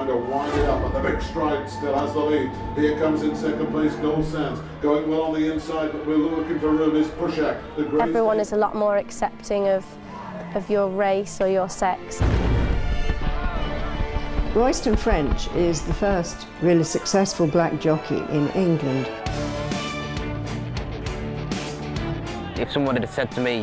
to wind it up, and the big stride still has the lead. Here comes in second place Gold Sands, going well on the inside, but we're looking for room is Pushak. Everyone is a lot more accepting of your race or your sex. Royston French is the first really successful black jockey in England. If someone had said to me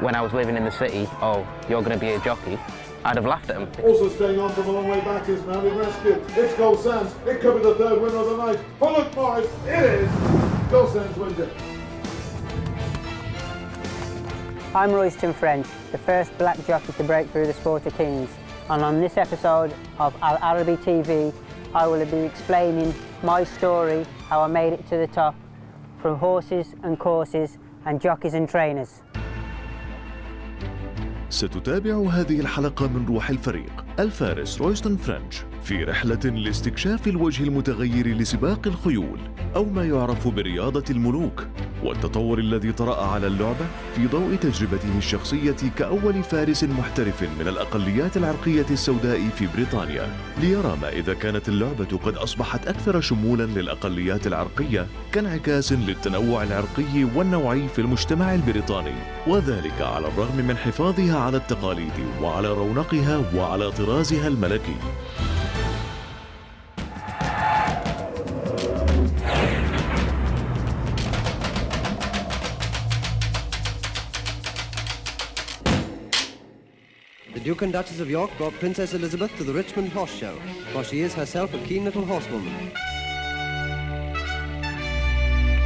when I was living in the city, oh, you're going to be a jockey, I'd have laughed at him. Also staying on from a long way back is Mounted Rescue. It's Gold Sands. It could be the third winner of the night. For Luke Morris, it is. Gold Sands wins it. I'm Royston French, the first black jockey to break through the Sport of Kings. And on this episode of Al Arabi TV, I will be explaining my story, how I made it to the top, from horses and courses and jockeys and trainers. ستتابع هذه الحلقة من روح الفريق الفارس رويستون فرنش في رحلة لاستكشاف الوجه المتغير لسباق الخيول أو ما يعرف برياضة الملوك، والتطور الذي طرأ على اللعبة في ضوء تجربته الشخصية كأول فارس محترف من الأقليات العرقية السوداء في بريطانيا، ليرى ما إذا كانت اللعبة قد أصبحت أكثر شمولاً للأقليات العرقية كانعكاس للتنوع العرقي والنوعي في المجتمع البريطاني، وذلك على الرغم من حفاظها على التقاليد وعلى رونقها وعلى طرازها الملكي. The Duke and Duchess of York brought Princess Elizabeth to the Richmond Horse Show, for she is herself a keen little horsewoman.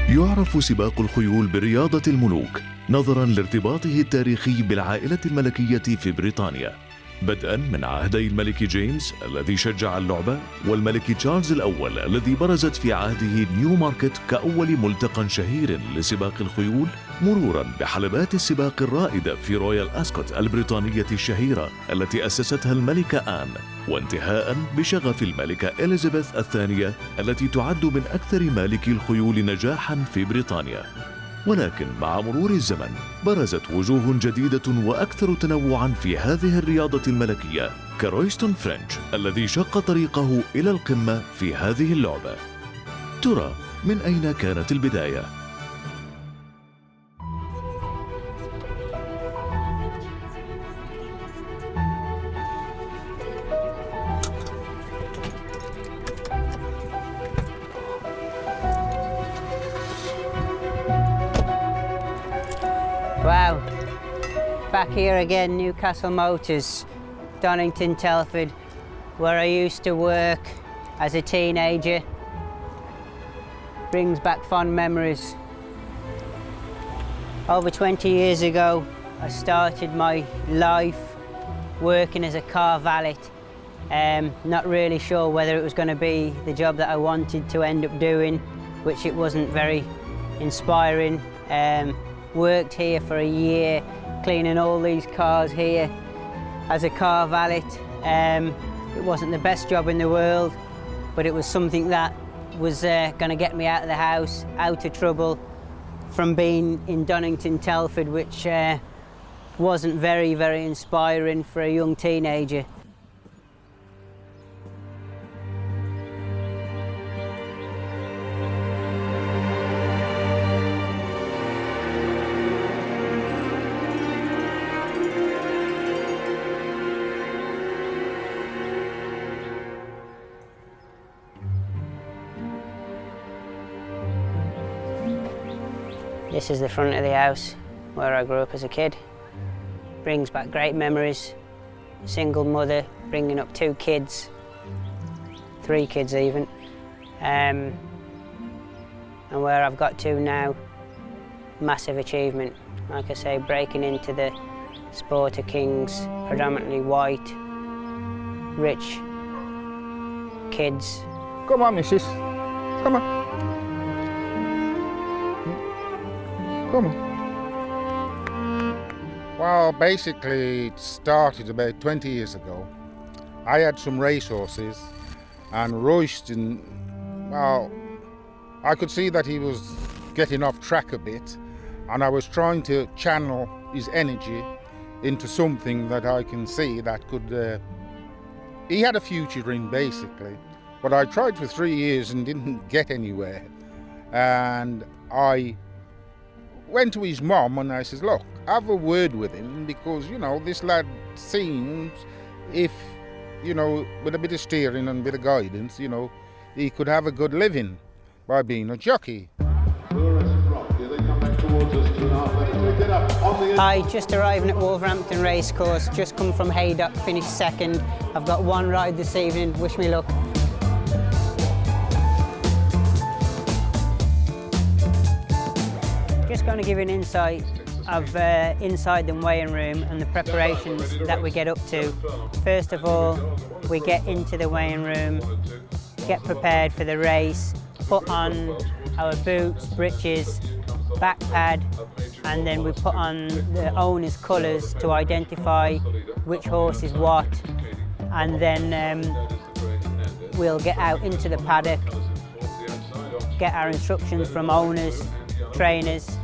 يعرف سباق الخيول برياضة الملوك نظراً لارتباطه التاريخي بالعائلة الملكية في بريطانيا، بدءاً من عهدي الملك جيمس الذي شجع اللعبة والملك تشارلز الأول الذي برزت في عهده نيو ماركت كأول ملتقى شهير لسباق الخيول، مروراً بحلبات السباق الرائدة في رويال أسكوت البريطانية الشهيرة التي أسستها الملكة آن، وانتهاءً بشغف الملكة إليزابيث الثانية التي تعد من أكثر مالكي الخيول نجاحاً في بريطانيا. ولكن مع مرور الزمن برزت وجوه جديدة وأكثر تنوعاً في هذه الرياضة الملكية كرويستون فرنش الذي شق طريقه إلى القمة في هذه اللعبة. ترى من أين كانت البداية؟ Wow, back here again, Newcastle Motors, Donington, Telford, where I used to work as a teenager. Brings back fond memories. Over 20 years ago, I started my life working as a car valet. Not really sure whether it was going to be the job that I wanted to end up doing, which it wasn't very inspiring. Worked here for a year, cleaning all these cars here as a car valet. It wasn't the best job in the world, but it was something that was going to get me out of the house, out of trouble, from being in Donington, Telford, which wasn't very, very inspiring for a young teenager. This is the front of the house where I grew up as a kid. Brings back great memories. Single mother, bringing up 2 kids, 3 kids even. And where I've got to now, massive achievement. Like I say, breaking into the Sport of Kings, predominantly white, rich kids. Come on, missus. Come on. Come on. Well, basically, it started about 20 years ago. I had some racehorses, and Royston, well, I could see that he was getting off track a bit, and I was trying to channel his energy into something that I can see that could he had a future in basically, but I tried for 3 years and didn't get anywhere. And I went to his mum and I says, look, have a word with him, because, you know, this lad seems, if, you know, with a bit of steering and a bit of guidance, you know, he could have a good living by being a jockey. Hi, just arriving at Wolverhampton Racecourse, just come from Haydock, finished second. I've got one ride this evening, wish me luck. Just going to give you an insight of inside the weighing room and the preparations that we get up to. First of all, we get into the weighing room, get prepared for the race, put on our boots, breeches, back pad, and then we put on the owner's colours to identify which horse is what, and then we'll get out into the paddock, get our instructions from owners, trainers,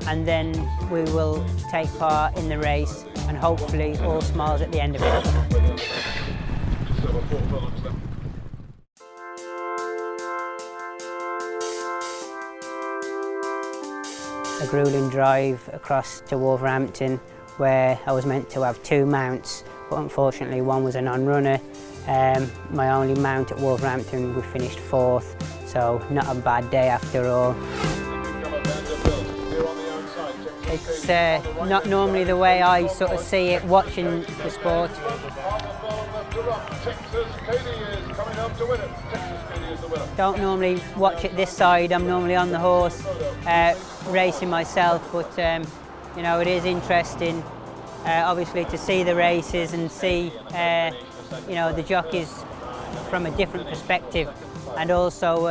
and then we will take part in the race, and hopefully all smiles at the end of it. A gruelling drive across to Wolverhampton, where I was meant to have 2 mounts, but unfortunately one was a non-runner. My only mount at Wolverhampton, we finished 4th, so not a bad day after all. It's not normally the way I sort of see it watching the sport. Don't normally watch it this side, I'm normally on the horse racing myself, but you know, it is interesting obviously to see the races and see you know, the jockeys from a different perspective, and also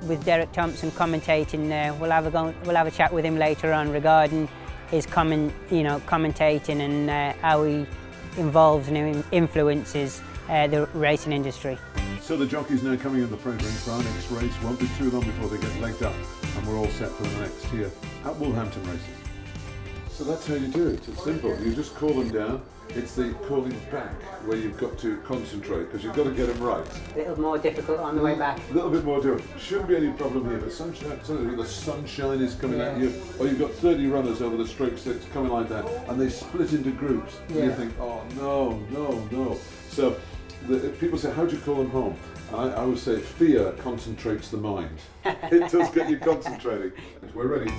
with Derek Thompson commentating. We'll have a chat with him later on regarding his commentating and how he involves and influences the racing industry. So the jockeys now coming in the program for our next race. Won't be too long before they get legged up, and we're all set for the next here at Wolverhampton Races. So that's how you do it. It's simple. You just call them down. It's the calling back where you've got to concentrate, because you've got to get them right. A little more difficult on the way back. A little bit more difficult. Shouldn't be any problem here, but the sunshine is coming at you, or you've got 30 runners over the stroke 6 coming like that, and they split into groups. Yeah. And you think, oh no, no, no. So people say, how do you call them home? I always say, fear concentrates the mind. It does get you concentrating. We're ready.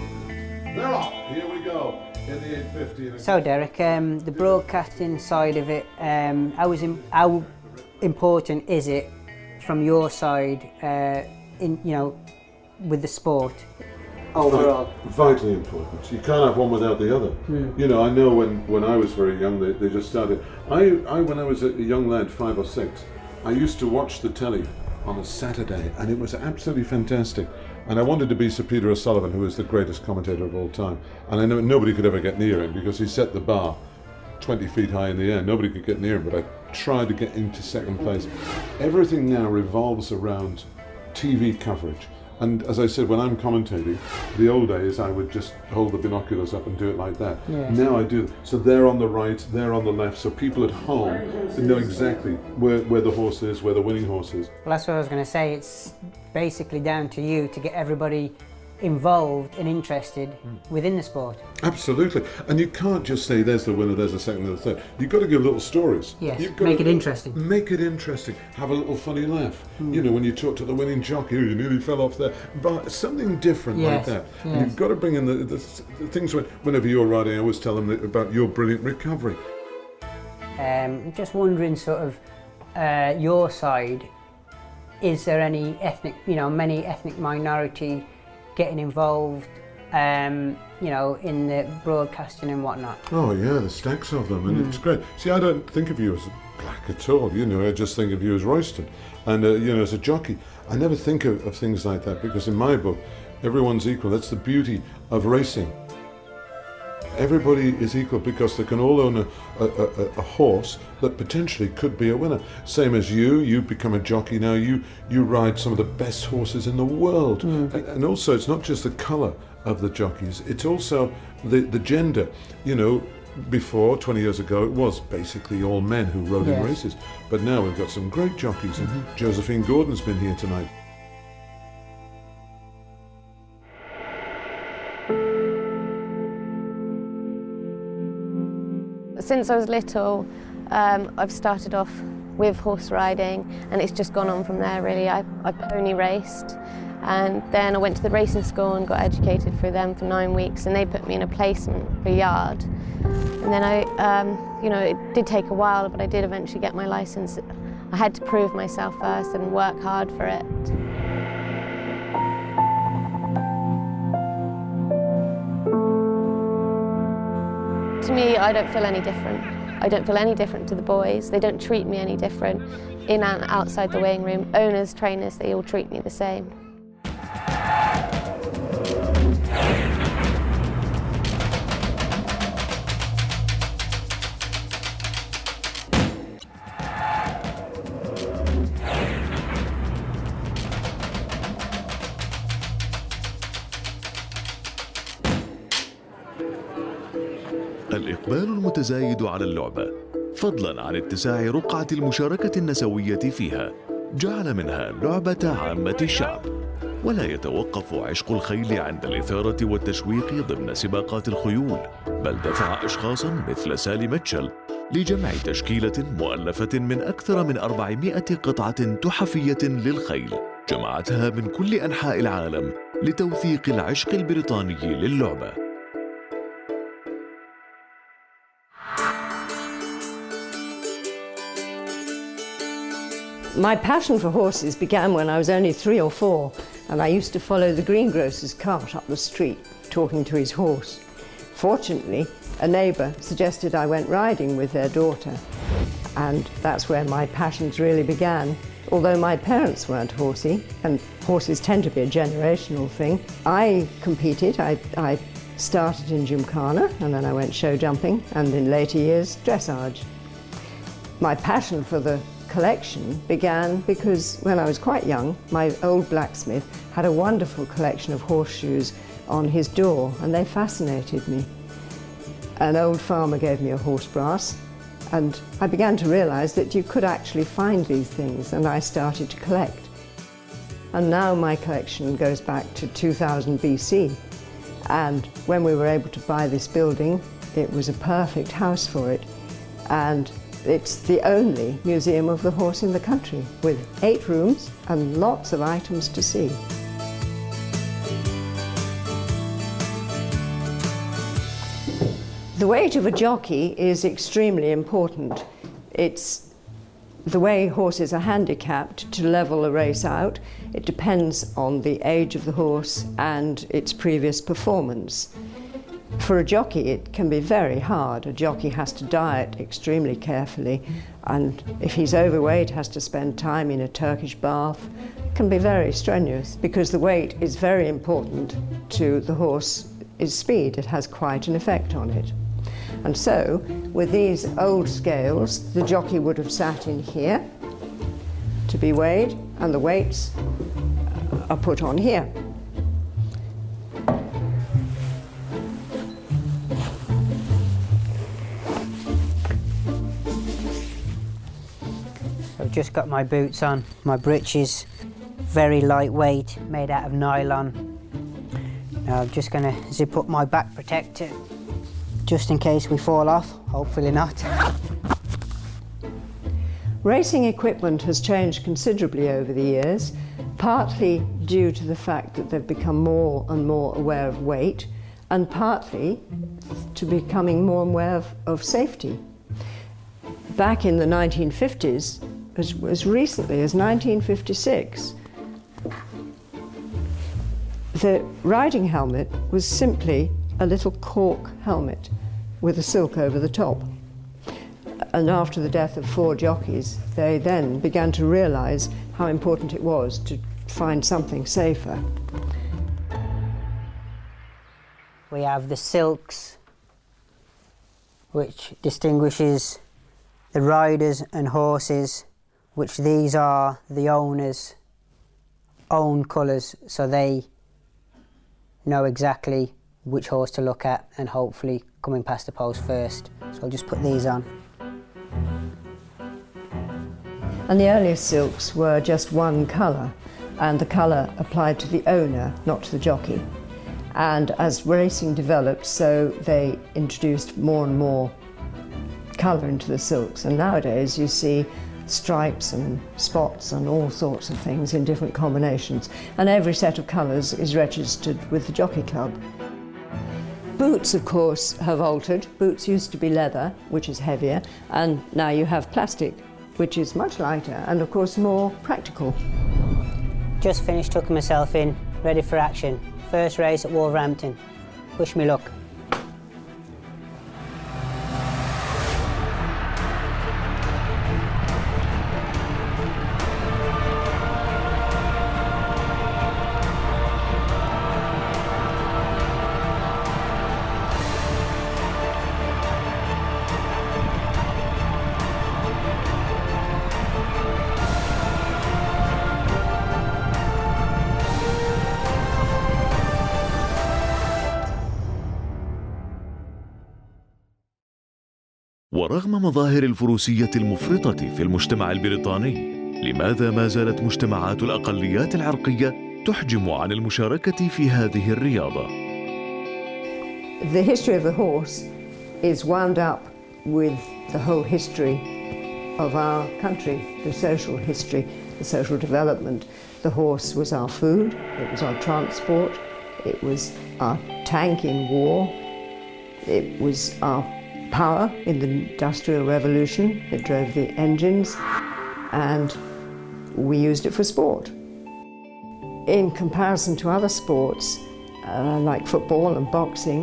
They're off. Here we go. In the 850. So Derek, the broadcasting side of it, how important is it from your side, with the sport overall? Vitally important. You can't have one without the other. You know, I know when I was very young, they just started. When I was a young lad, 5 or 6, I used to watch the telly on a Saturday, and it was absolutely fantastic. And I wanted to be Sir Peter O'Sullivan, who is the greatest commentator of all time. And I know nobody could ever get near him, because he set the bar 20 feet high in the air. Nobody could get near him, but I tried to get into second place. Everything now revolves around TV coverage. And as I said, when I'm commentating, the old days I would just hold the binoculars up and do it like that. Yes. Now I do. So they're on the right, they're on the left, so people at home know exactly where the horse is, where the winning horse is. Well, that's what I was going to say. It's basically down to you to get everybody involved and interested within the sport. Absolutely. And you can't just say there's the winner, there's the second and the third. You've got to give little stories. Yes, make it interesting. Make it interesting. Have a little funny laugh. You know, when you talk to the winning jockey, you nearly fell off there. But something different like that. Yes. And you've got to bring in the things whenever you're riding. I always tell them about your brilliant recovery. Just wondering, sort of, your side, is there any many ethnic minority getting involved, in the broadcasting and whatnot? Oh yeah, the stacks of them, and it's great. See, I don't think of you as black at all, I just think of you as Royston, and as a jockey. I never think of things like that, because in my book, everyone's equal. That's the beauty of racing. Everybody is equal, because they can all own a horse that potentially could be a winner. Same as you become a jockey now, you ride some of the best horses in the world. And also, it's not just the colour of the jockeys, it's also the gender. Before, 20 years ago, it was basically all men who rode in races. But now we've got some great jockeys, and Josephine Gordon's been here tonight. Since I was little, I've started off with horse riding, and it's just gone on from there really. I pony raced, and then I went to the racing school and got educated through them for 9 weeks, and they put me in a placement for yard. And then it did take a while, but I did eventually get my licence. I had to prove myself first and work hard for it. To me, I don't feel any different. I don't feel any different to the boys. They don't treat me any different. In and outside the weighing room, owners, trainers, they all treat me the same. الإقبال المتزايد على اللعبة فضلاً عن اتساع رقعة المشاركة النسوية فيها جعل منها لعبة عامة الشعب، ولا يتوقف عشق الخيل عند الإثارة والتشويق ضمن سباقات الخيول، بل دفع أشخاصاً مثل سالي ميتشل لجمع تشكيلة مؤلفة من أكثر من 400 قطعة تحفية للخيل جمعتها من كل أنحاء العالم لتوثيق العشق البريطاني للعبة. My passion for horses began when I was only 3 or 4, and I used to follow the greengrocer's cart up the street, talking to his horse. Fortunately, a neighbour suggested I went riding with their daughter, and that's where my passions really began. Although my parents weren't horsey, and horses tend to be a generational thing, I competed. I started in Gymkhana, and then I went show jumping, and in later years, dressage. My passion for the collection began because when I was quite young, my old blacksmith had a wonderful collection of horseshoes on his door, and they fascinated me. An old farmer gave me a horse brass, and I began to realize that you could actually find these things, and I started to collect. And now my collection goes back to 2000 BC, and when we were able to buy this building, it was a perfect house for it, and it's the only museum of the horse in the country, with 8 rooms and lots of items to see. The weight of a jockey is extremely important. It's the way horses are handicapped to level a race out. It depends on the age of the horse and its previous performance. For a jockey, it can be very hard. A jockey has to diet extremely carefully, and if he's overweight, has to spend time in a Turkish bath. It can be very strenuous because the weight is very important to the horse's speed. It has quite an effect on it. And so, with these old scales, the jockey would have sat in here to be weighed, and the weights are put on here. I've just got my boots on, my breeches, very lightweight, made out of nylon. Now I'm just going to zip up my back protector, just in case we fall off, hopefully not. Racing equipment has changed considerably over the years, partly due to the fact that they've become more and more aware of weight, and partly to becoming more aware of safety. Back in the 1950s, as recently as 1956, the riding helmet was simply a little cork helmet with a silk over the top. And after the death of 4 jockeys, they then began to realise how important it was to find something safer. We have the silks, which distinguishes the riders and horses, which these are the owner's own colours, so they know exactly which horse to look at and hopefully coming past the post first. So I'll just put these on. And the earliest silks were just one colour, and the colour applied to the owner, not to the jockey. And as racing developed, so they introduced more and more colour into the silks. And nowadays you see stripes and spots and all sorts of things in different combinations. And every set of colours is registered with the Jockey Club. Boots, of course, have altered. Boots used to be leather, which is heavier, and now you have plastic, which is much lighter and, of course, more practical. Just finished tucking myself in, ready for action. First race at Wolverhampton. Wish me luck. ورغم مظاهر الفروسية المفرطة في المجتمع البريطاني، لماذا ما زالت مجتمعات الأقليات العرقية تحجم عن المشاركة في هذه الرياضة؟ The history of the horse is wound up with the whole history of our country, the social history, the social development. The horse was our food, it was our transport, it was our tank in war, it was our power in the Industrial Revolution. It drove the engines and we used it for sport. In comparison to other sports like football and boxing,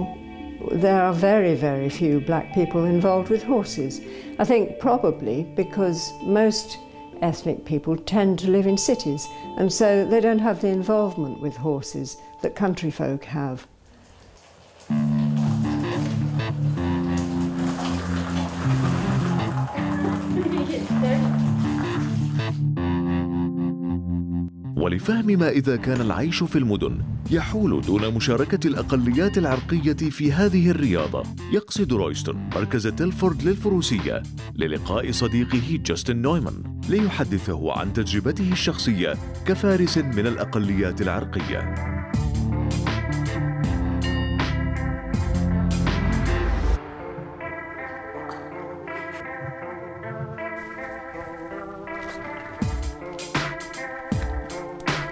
there are very, very few black people involved with horses. I think probably because most ethnic people tend to live in cities and so they don't have the involvement with horses that country folk have. ولفهم ما إذا كان العيش في المدن يحول دون مشاركة الأقليات العرقية في هذه الرياضة، يقصد رويستون مركز تيلفورد للفروسية للقاء صديقه جاستن نويمان ليحدثه عن تجربته الشخصية كفارس من الأقليات العرقية.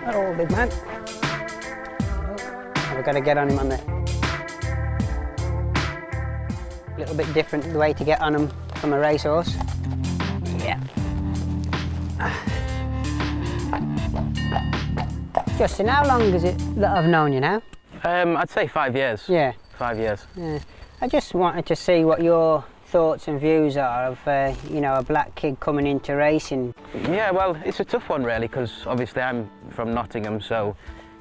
Oh, big man. We've got to get on him on there. A little bit different the way to get on him from a racehorse. Yeah. Justin, how long is it that I've known you now? I'd say 5 years. Yeah. 5 years. Yeah. I just wanted to see what your thoughts and views are of, you know, a black kid coming into racing. Yeah, well, it's a tough one really, because obviously I'm from Nottingham, so,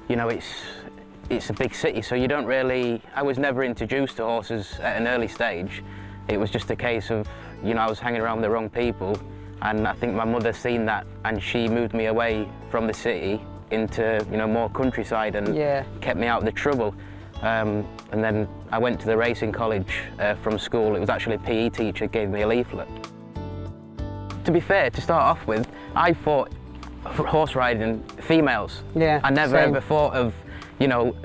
you know, it's a big city, so you don't really... I was never introduced to horses at an early stage. It was just a case of, you know, I was hanging around with the wrong people, and I think my mother seen that, and she moved me away from the city into, you know, more countryside and kept me out of the trouble. And then I went to the racing college from school. It was actually a PE teacher gave me a leaflet. To be fair, to start off with, I thought horse riding females. Yeah, I never same. ever thought of, you know,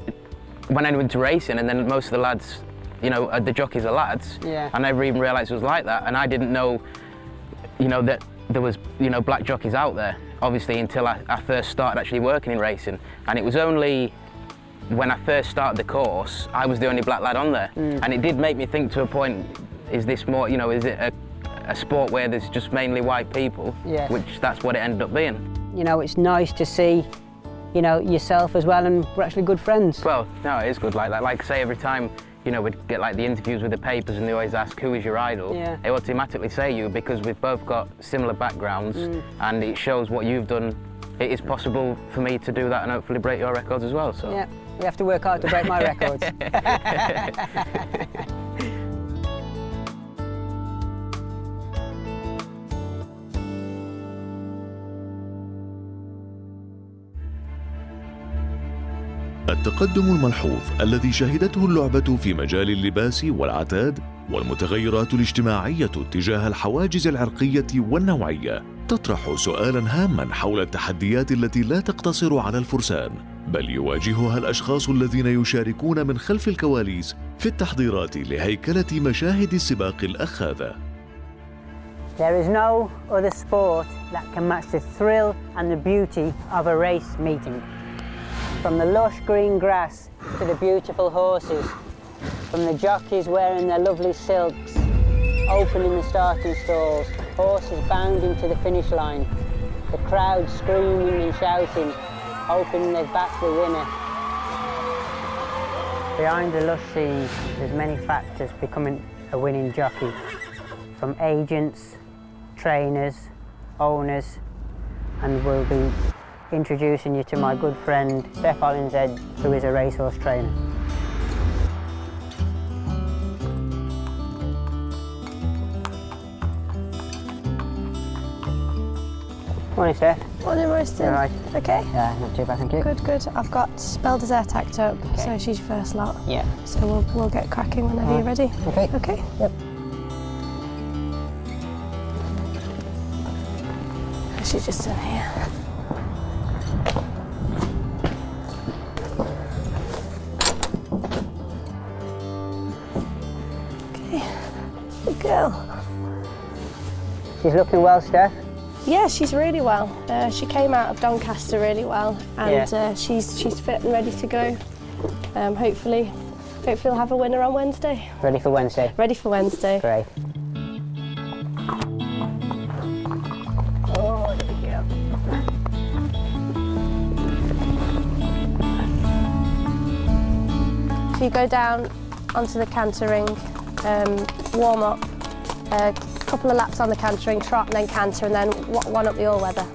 when I went to racing and then most of the lads, you know, the jockeys are lads. Yeah. I never even realised it was like that, and I didn't know, you know, that there was, you know, black jockeys out there, obviously, until I first started actually working in racing. And it was only when I first started the course, I was the only black lad on there. And it did make me think to a point, is this more, you know, is it a sport where there's just mainly white people? Yes. Which that's what it ended up being. You know, it's nice to see, you know, yourself as well, and we're actually good friends. Well, no, it is good like that. Like, say, every time, you know, we'd get like the interviews with the papers and they always ask, who is your idol? Yeah. They automatically say you, because we've both got similar backgrounds and it shows what you've done. It is possible for me to do that and hopefully break your records as well, so. Yeah, we have to work hard to break my records. التقدم الملحوظ الذي شهدته اللعبة في مجال اللباس والعتاد والمتغيرات الاجتماعية تجاه الحواجز العرقية والنوعية تطرح سؤالاً هاماً حول التحديات التي لا تقتصر على الفرسان، بل يواجهها الأشخاص الذين يشاركون من خلف الكواليس في التحضيرات لهيكلة مشاهد السباق الأخاذة. There is no other sport that can match the thrill and the beauty of a race meeting. From the lush green grass to the beautiful horses, from the jockeys wearing their lovely silks, opening the starting stalls, horses bounding to the finish line, the crowd screaming and shouting, hoping they've backed the winner. Behind the lush scenes, there's many factors becoming a winning jockey, from agents, trainers, owners, and we'll be introducing you to my good friend Steph Hollinshead, who is a racehorse trainer. Morning, Steph. Morning, Royston. You all right? Okay. Yeah, not too bad, thank you. Good, good. I've got Belvedere tacked up, Okay. so she's your first lot. Yeah. So we'll get cracking whenever you're ready. Okay. Okay. Yep. She's just in here. Okay. Good girl. She's looking well, Steph. Yeah, she's really well. She came out of Doncaster really well, and Yeah. she's fit and ready to go. Hopefully we'll have a winner on Wednesday. Ready for Wednesday? Ready for Wednesday. Great. Oh, there we go. If you go down onto the cantering, warm up, a couple of laps on the cantering, trot and then canter, and then one up the all-weather.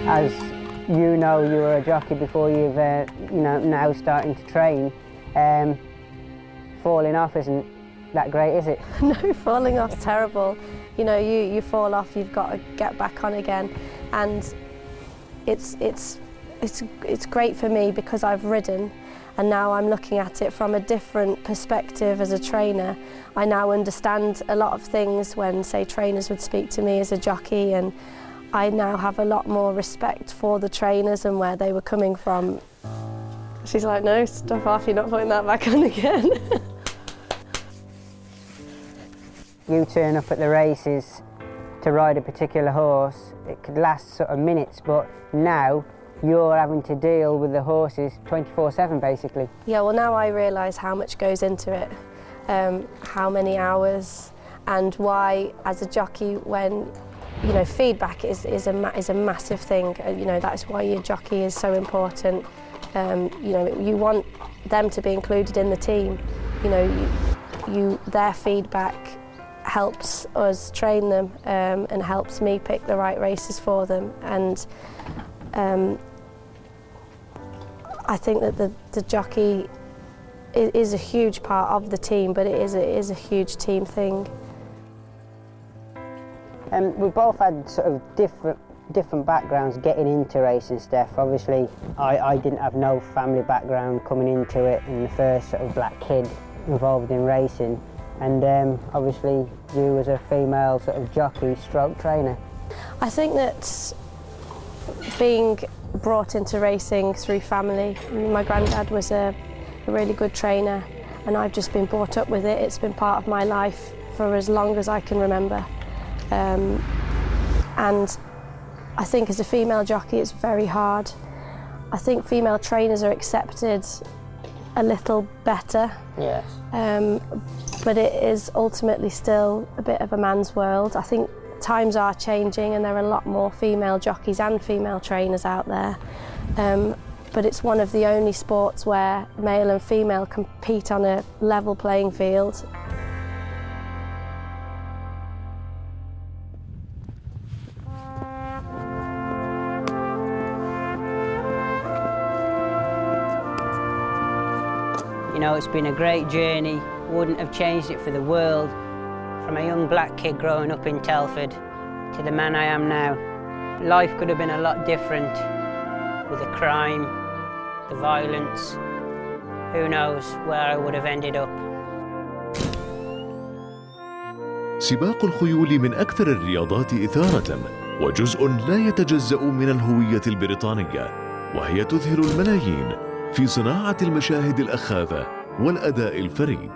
As you know, you were a jockey before you've, now starting to train. Falling off isn't that great, is it? No, falling off's terrible. You know, you fall off, you've got to get back on again, and it's great for me because I've ridden, and now I'm looking at it from a different perspective as a trainer. I now understand a lot of things when, say, trainers would speak to me as a jockey, and I now have a lot more respect for the trainers and where they were coming from. She's like, no, stuff off, you're not putting that back on again. You turn up at the races to ride a particular horse, it could last sort of minutes, but now you're having to deal with the horses 24/7 basically. Yeah, well now I realise how much goes into it, how many hours, and why as a jockey when feedback is a massive thing. That's why your jockey is so important. You want them to be included in the team. Their feedback helps us train them and helps me pick the right races for them. And I think that the jockey is a huge part of the team, but it is a huge team thing. We both had sort of different backgrounds getting into racing, Steph. Obviously, I didn't have no family background coming into it, and the first sort of black kid involved in racing. And obviously, you as a female sort of jockey stroke trainer. I think that being brought into racing through family, my granddad was a really good trainer, and I've just been brought up with it. It's been part of my life for as long as I can remember. And I think as a female jockey it's very hard. I think female trainers are accepted a little better. Yes. But it is ultimately still a bit of a man's world. I think times are changing and there are a lot more female jockeys and female trainers out there. but it's one of the only sports where male and female compete on a level playing field. You know, it's been a great journey. Wouldn't have changed it for the world. From a young black kid growing up in Telford to the man I am now. Life could have been a lot different with the crime, the violence. Who knows where I would have ended up. سباق الخيول من أكثر الرياضات إثارة وجزء لا يتجزأ من الهوية البريطانية، وهي تذهل الملايين في صناعة المشاهد الأخاذة والأداء الفريد.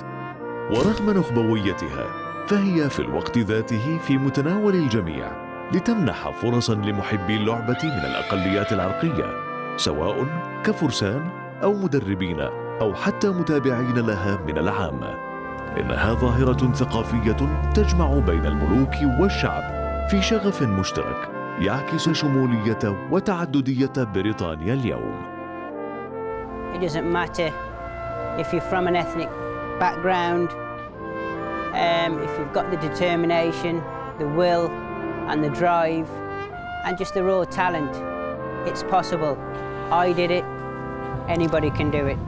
ورغم نخبويتها فهي في الوقت ذاته في متناول الجميع لتمنح فرصا لمحبي اللعبة من الأقليات العرقية، سواء كفرسان أو مدربين أو حتى متابعين لها من العامة. إنها ظاهرة ثقافية تجمع بين الملوك والشعب في شغف مشترك يعكس شمولية وتعددية بريطانيا اليوم. It doesn't matter if you're from an ethnic background, if you've got the determination, the will and the drive and just the raw talent. It's possible. I did it, anybody can do it.